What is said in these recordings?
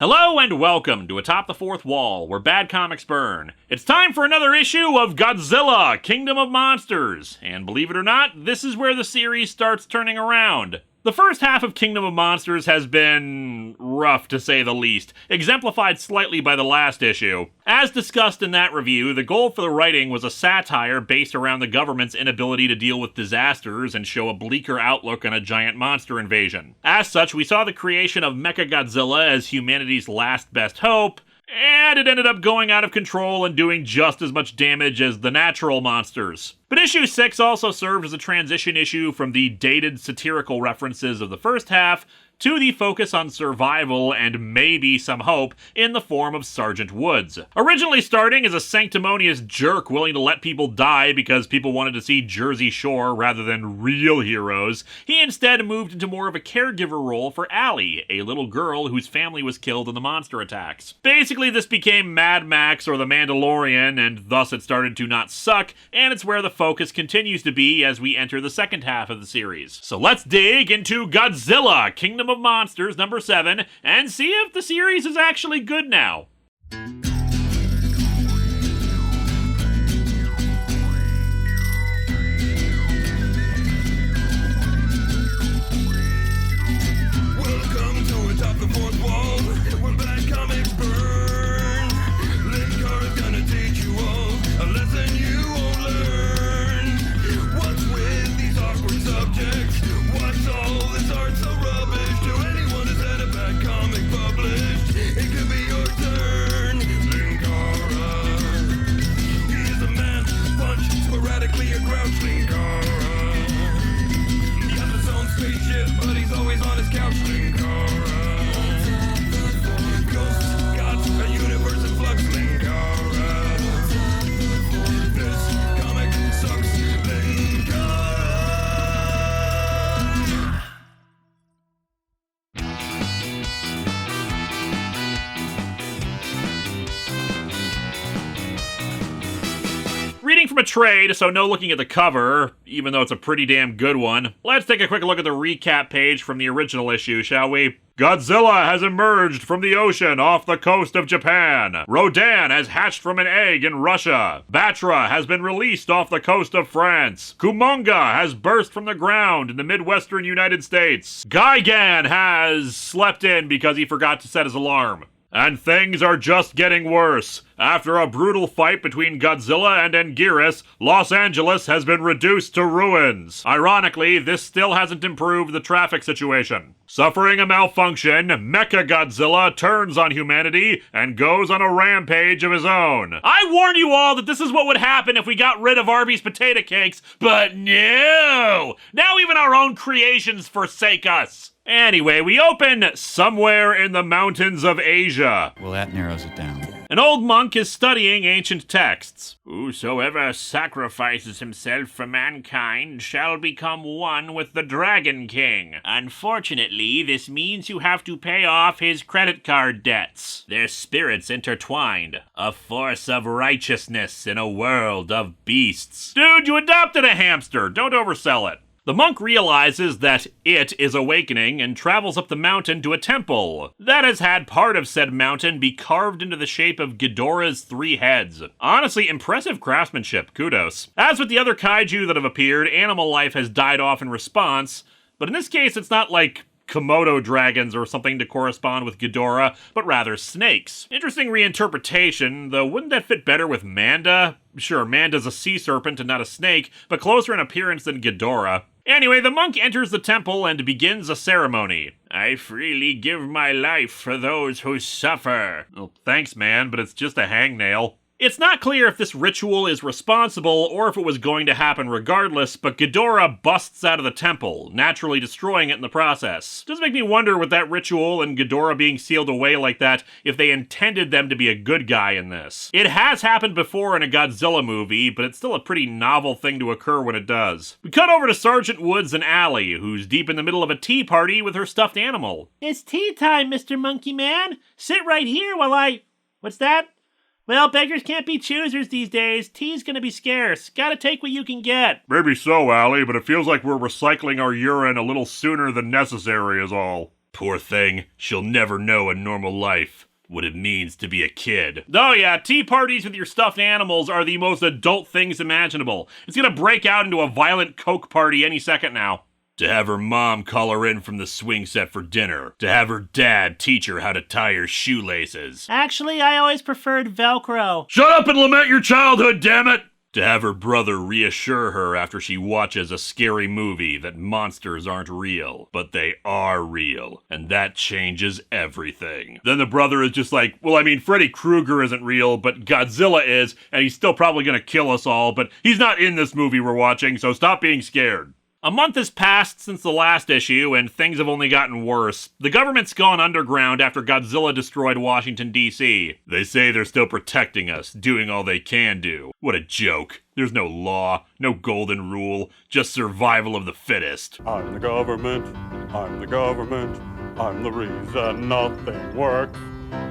Hello and welcome to Atop the Fourth Wall, where bad comics burn. It's time for another issue of Godzilla, Kingdom of Monsters. And believe it or not, this is where the series starts turning around. The first half of Kingdom of Monsters has been rough, to say the least, exemplified slightly by the last issue. As discussed in that review, the goal for the writing was a satire based around the government's inability to deal with disasters and show a bleaker outlook on a giant monster invasion. As such, we saw the creation of Mechagodzilla as humanity's last best hope, and it ended up going out of control and doing just as much damage as the natural monsters. But issue 6 also served as a transition issue from the dated satirical references of the first half to the focus on survival and maybe some hope in the form of Sergeant Woods. Originally starting as a sanctimonious jerk willing to let people die because people wanted to see Jersey Shore rather than real heroes, he instead moved into more of a caregiver role for Allie, a little girl whose family was killed in the monster attacks. Basically, this became Mad Max or The Mandalorian, and thus it started to not suck, and it's where the focus continues to be as we enter the second half of the series. So let's dig into Godzilla, Kingdom of Monsters number 7, and see if the series is actually good now. Welcome to Atop the Fourth Wall, where bad comics burn. Linkara's gonna teach you all a lesson you won't learn. What's with these awkward subjects? What's all this art so rubbish? To anyone who's had a bad comic published, it could be your turn. Linkara, he is a man, punch, sporadically a grouch. Linkara, he has his own spaceship, but he's always on his couch. Linkara, ghosts, gods, a universe in flux. Linkara, this comic sucks. Linkara. Reading from a trade, so no looking at the cover, even though it's a pretty damn good one. Let's take a quick look at the recap page from the original issue, shall we? Godzilla has emerged from the ocean off the coast of Japan. Rodan has hatched from an egg in Russia. Batra has been released off the coast of France. Kumonga has burst from the ground in the Midwestern United States. Gigan has slept in because he forgot to set his alarm. And things are just getting worse. After a brutal fight between Godzilla and Anguirus, Los Angeles has been reduced to ruins. Ironically, this still hasn't improved the traffic situation. Suffering a malfunction, Mechagodzilla turns on humanity and goes on a rampage of his own. I warned you all that this is what would happen if we got rid of Arby's potato cakes, but no! Now even our own creations forsake us. Anyway, we open somewhere in the mountains of Asia. Well, that narrows it down. An old monk is studying ancient texts. Whosoever sacrifices himself for mankind shall become one with the Dragon King. Unfortunately, this means you have to pay off his credit card debts. Their spirits intertwined. A force of righteousness in a world of beasts. Dude, you adopted a hamster. Don't oversell it. The monk realizes that it is awakening and travels up the mountain to a temple that has had part of said mountain be carved into the shape of Ghidorah's 3 heads. Honestly, impressive craftsmanship, kudos. As with the other kaiju that have appeared, animal life has died off in response, but in this case it's not like Komodo dragons or something to correspond with Ghidorah, but rather snakes. Interesting reinterpretation, though wouldn't that fit better with Manda? Sure, Manda's a sea serpent and not a snake, but closer in appearance than Ghidorah. Anyway, the monk enters the temple and begins a ceremony. I freely give my life for those who suffer. Well, thanks, man, but it's just a hangnail. It's not clear if this ritual is responsible or if it was going to happen regardless, but Ghidorah busts out of the temple, naturally destroying it in the process. Does make me wonder with that ritual and Ghidorah being sealed away like that, if they intended them to be a good guy in this. It has happened before in a Godzilla movie, but it's still a pretty novel thing to occur when it does. We cut over to Sergeant Woods and Allie, who's deep in the middle of a tea party with her stuffed animal. It's tea time, Mr. Monkey Man. Sit right here while I... What's that? Well, beggars can't be choosers these days. Tea's gonna be scarce. Gotta take what you can get. Maybe so, Allie, but it feels like we're recycling our urine a little sooner than necessary is all. Poor thing, she'll never know a normal life. What it means to be a kid. Oh yeah, tea parties with your stuffed animals are the most adult things imaginable. It's gonna break out into a violent Coke party any second now. To have her mom call her in from the swing set for dinner. To have her dad teach her how to tie her shoelaces. Actually, I always preferred Velcro. Shut up and lament your childhood, damn it! To have her brother reassure her after she watches a scary movie that monsters aren't real, but they are real, and that changes everything. Then the brother is just like, well, I mean, Freddy Krueger isn't real, but Godzilla is, and he's still probably gonna kill us all, but he's not in this movie we're watching, so stop being scared. A month has passed since the last issue, and things have only gotten worse. The government's gone underground after Godzilla destroyed Washington, D.C. They say they're still protecting us, doing all they can do. What a joke. There's no law, no golden rule, just survival of the fittest. I'm the government, I'm the government, I'm the reason nothing works.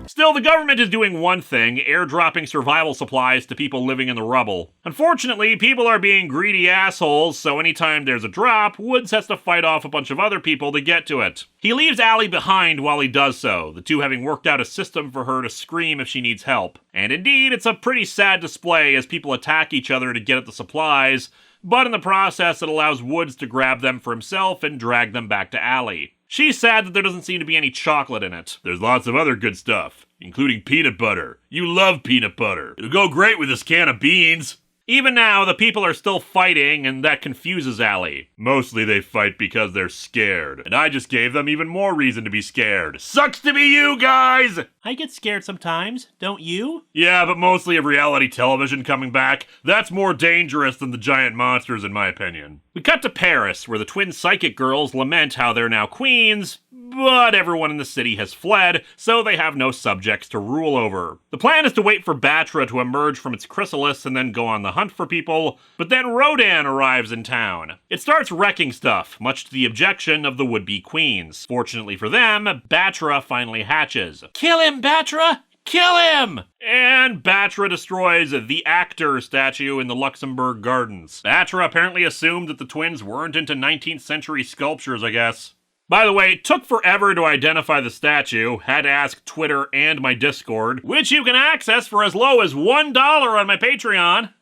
Still, the government is doing one thing, airdropping survival supplies to people living in the rubble. Unfortunately, people are being greedy assholes, so anytime there's a drop, Woods has to fight off a bunch of other people to get to it. He leaves Allie behind while he does so, the two having worked out a system for her to scream if she needs help. And indeed, it's a pretty sad display as people attack each other to get at the supplies, but in the process it allows Woods to grab them for himself and drag them back to Allie. She's sad that there doesn't seem to be any chocolate in it. There's lots of other good stuff, including peanut butter. You love peanut butter. It'll go great with this can of beans. Even now, the people are still fighting, and that confuses Allie. Mostly they fight because they're scared, and I just gave them even more reason to be scared. Sucks to be you guys! I get scared sometimes, don't you? Yeah, but mostly of reality television coming back. That's more dangerous than the giant monsters, in my opinion. We cut to Paris, where the twin psychic girls lament how they're now queens, but everyone in the city has fled, so they have no subjects to rule over. The plan is to wait for Batra to emerge from its chrysalis and then go on the hunt for people, but then Rodan arrives in town. It starts wrecking stuff, much to the objection of the would-be queens. Fortunately for them, Batra finally hatches. Kill him, Batra! Kill him! And Batra destroys the actor statue in the Luxembourg Gardens. Batra apparently assumed that the twins weren't into 19th century sculptures, I guess. By the way, it took forever to identify the statue, had to ask Twitter and my Discord, which you can access for as low as $1 on my Patreon.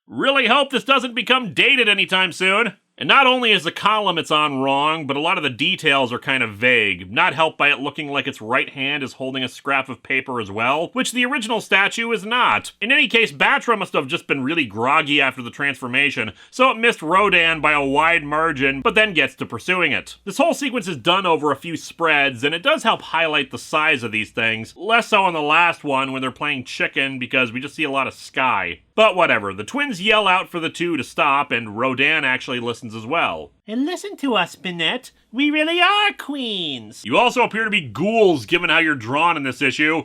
Really hope this doesn't become dated anytime soon. And not only is the column it's on wrong, but a lot of the details are kind of vague, not helped by it looking like its right hand is holding a scrap of paper as well, which the original statue is not. In any case, Batra must have just been really groggy after the transformation, so it missed Rodan by a wide margin, but then gets to pursuing it. This whole sequence is done over a few spreads, and it does help highlight the size of these things, less so on the last one when they're playing chicken because we just see a lot of sky. But whatever, the twins yell out for the two to stop, and Rodan actually listens as well. And listen to us, Binette. We really are queens. You also appear to be ghouls, given how you're drawn in this issue.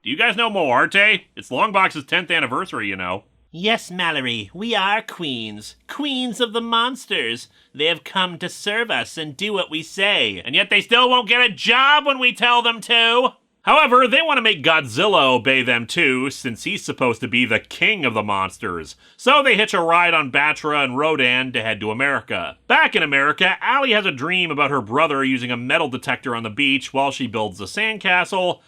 Do you guys know Moarte? It's Longbox's 10th anniversary, you know. Yes, Mallory, we are queens. Queens of the monsters. They have come to serve us and do what we say. And yet they still won't get a job when we tell them to. However, they want to make Godzilla obey them too, since he's supposed to be the king of the monsters. So they hitch a ride on Batra and Rodan to head to America. Back in America, Allie has a dream about her brother using a metal detector on the beach while she builds a sandcastle,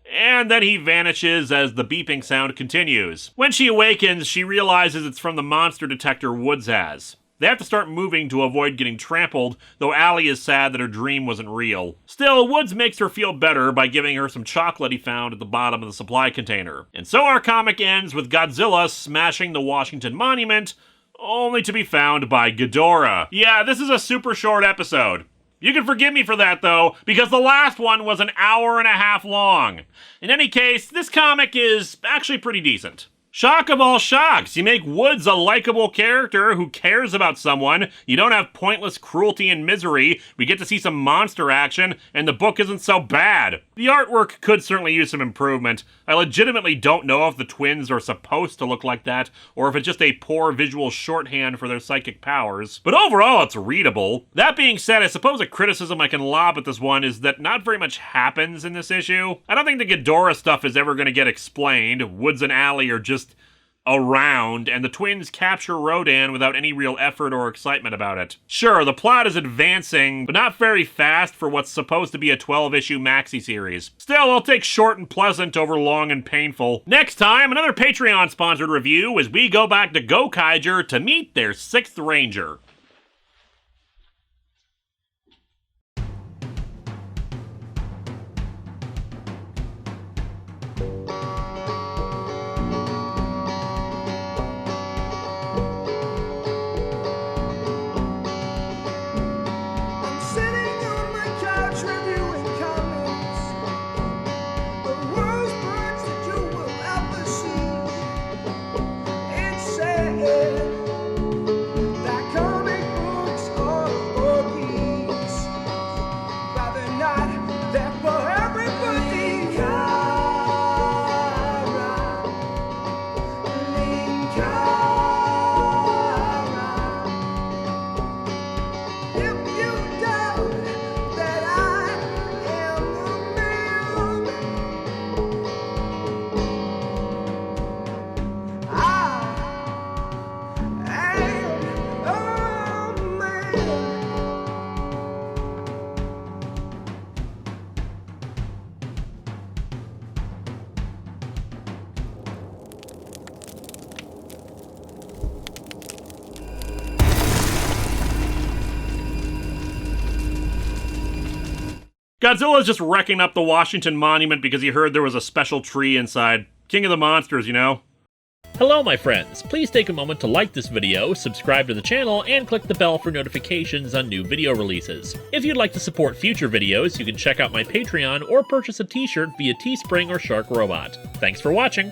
and then he vanishes as the beeping sound continues. When she awakens, she realizes it's from the monster detector Woods has. They have to start moving to avoid getting trampled, though Allie is sad that her dream wasn't real. Still, Woods makes her feel better by giving her some chocolate he found at the bottom of the supply container. And so our comic ends with Godzilla smashing the Washington Monument, only to be found by Ghidorah. Yeah, this is a super short episode. You can forgive me for that, though, because the last one was an hour and a half long. In any case, this comic is actually pretty decent. Shock of all shocks, you make Woods a likable character who cares about someone, you don't have pointless cruelty and misery, we get to see some monster action, and the book isn't so bad. The artwork could certainly use some improvement. I legitimately don't know if the twins are supposed to look like that, or if it's just a poor visual shorthand for their psychic powers. But overall, it's readable. That being said, I suppose a criticism I can lob at this one is that not very much happens in this issue. I don't think the Ghidorah stuff is ever going to get explained. Woods and Allie are just around, and the twins capture Rodan without any real effort or excitement about it. Sure, the plot is advancing, but not very fast for what's supposed to be a 12-issue maxi series. Still, I'll take short and pleasant over long and painful. Next time, another Patreon-sponsored review as we go back to Gokaiger to meet their 6th Ranger. Godzilla's just wrecking up the Washington Monument because he heard there was a special tree inside. King of the monsters, you know? Hello, my friends. Please take a moment to like this video, subscribe to the channel, and click the bell for notifications on new video releases. If you'd like to support future videos, you can check out my Patreon or purchase a t-shirt via Teespring or Shark Robot. Thanks for watching!